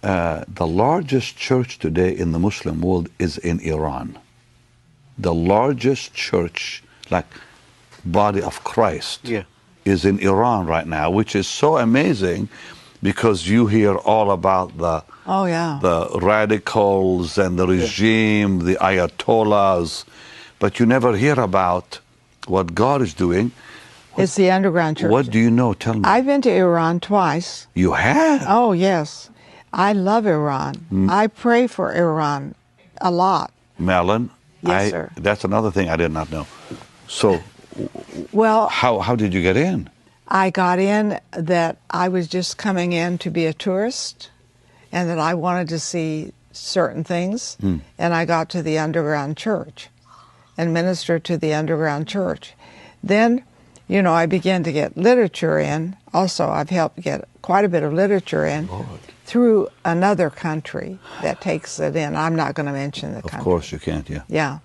the largest church today in the Muslim world is in Iran. The largest church, like body of Christ, is in Iran right now, which is so amazing because you hear all about the the radicals and the regime, the ayatollahs, but you never hear about what God is doing. It's the underground church. What do you know? Tell me. I've been to Iran twice. You have? Oh, yes. I love Iran. I pray for Iran a lot. Marilyn, Yes, sir. That's another thing I did not know. So, well, how did you get in? I got in that I was just coming in to be a tourist and that I wanted to see certain things. And I got to the underground church and ministered to the underground church. Then, you know, I began to get literature in. Also, I've helped get quite a bit of literature in through another country that takes it in. I'm not going to mention the country. Of course you can't, Yeah.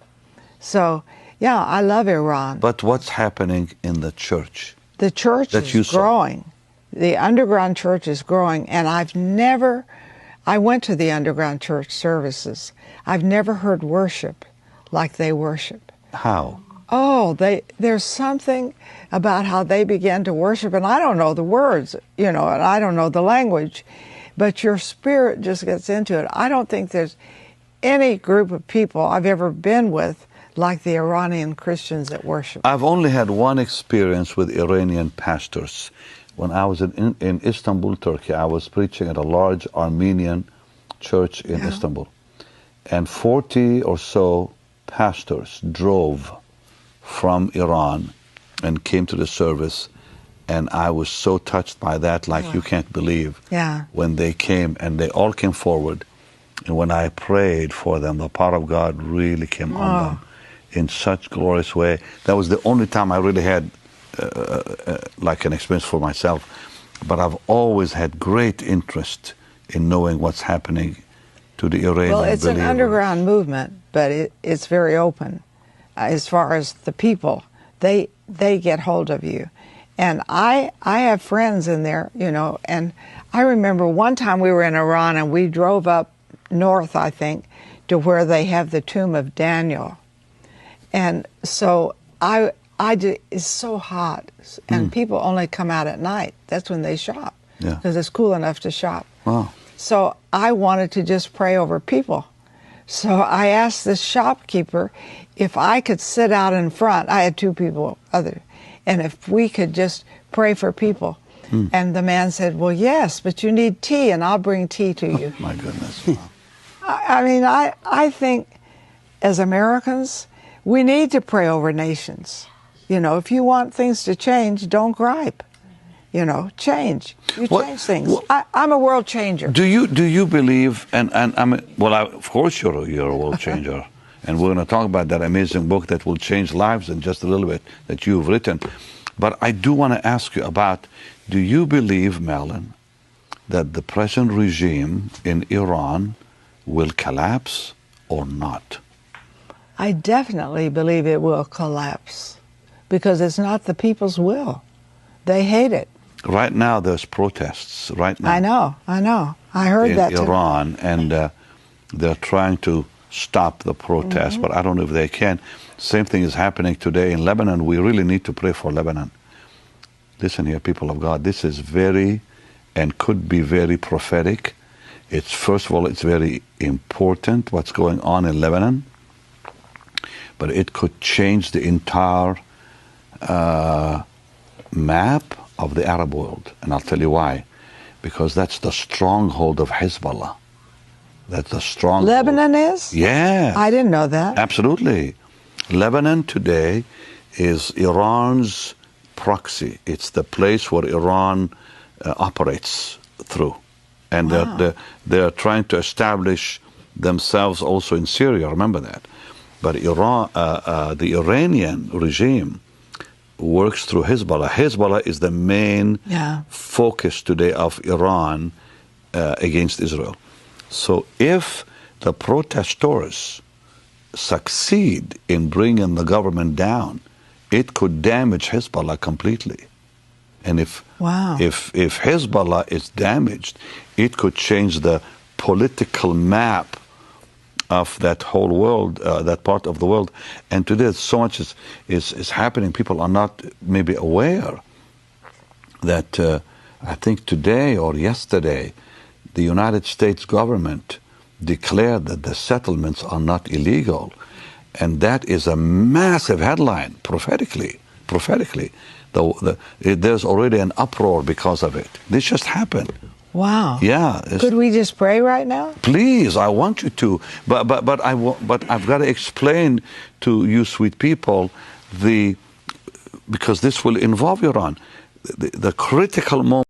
So, yeah, I love Iran. But what's happening in the church? The church is growing. The underground church is growing, and I went to the underground church services. I've never heard worship like they worship. How? Oh, there's something about how they began to worship, and I don't know the words, you know, and I don't know the language, but your spirit just gets into it. I don't think there's any group of people I've ever been with like the Iranian Christians that worship. I've only had one experience with Iranian pastors. When I was in Istanbul, Turkey, I was preaching at a large Armenian church in Istanbul. And 40 or so pastors drove from Iran and came to the service. And I was so touched by that, like you can't believe. When they came, and they all came forward. And when I prayed for them, the power of God really came on them in such glorious way. That was the only time I really had like an experience for myself. But I've always had great interest in knowing what's happening to the Iranian Well, it's believers. an underground movement, but it's very open. As far as the people, they get hold of you. And I have friends in there, you know, and I remember one time we were in Iran and we drove up north, I think, to where they have the tomb of Daniel. And so it's so hot, and people only come out at night. That's when they shop, because it's cool enough to shop. Wow. So I wanted to just pray over people. So I asked the shopkeeper if I could sit out in front. I had two people, and if we could just pray for people. And the man said, well, yes, but you need tea, and I'll bring tea to you. My goodness. I mean, I think as Americans, we need to pray over nations. You know, if you want things to change, don't gripe. You know, change. You change things. I'm a world changer. Do you believe? And of course you're a world changer, and we're going to talk about that amazing book that will change lives in just a little bit that you've written. But I do want to ask you about: do you believe, Marilyn, that the present regime in Iran will collapse or not? I definitely believe it will collapse because it's not the people's will. They hate it. Right now, there's protests. Right now, I know. I heard that in Iran, and they're trying to stop the protests, but I don't know if they can. Same thing is happening today in Lebanon. We really need to pray for Lebanon. Listen here, people of God. This is very, and could be very prophetic. It's first of all, it's very important what's going on in Lebanon, but it could change the entire map of the Arab world. And I'll tell you why. Because that's the stronghold of Hezbollah. That's the stronghold. Lebanon is? Yeah. I didn't know that. Absolutely. Lebanon today is Iran's proxy. It's the place where Iran operates through. And they're trying to establish themselves also in Syria. Remember that. But Iran, the Iranian regime works through Hezbollah. Hezbollah is the main focus today of Iran against Israel. So if the protesters succeed in bringing the government down, it could damage Hezbollah completely. And if Hezbollah is damaged, it could change the political map of that whole world, that part of the world. And today so much is happening. People are not maybe aware that I think today or yesterday, the United States government declared that the settlements are not illegal. And that is a massive headline, prophetically. There's already an uproar because of it. This just happened. Wow. Yeah. Could we just pray right now? Please, I want you to. But I've got to explain to you, sweet people, because this will involve Iran, the critical moment.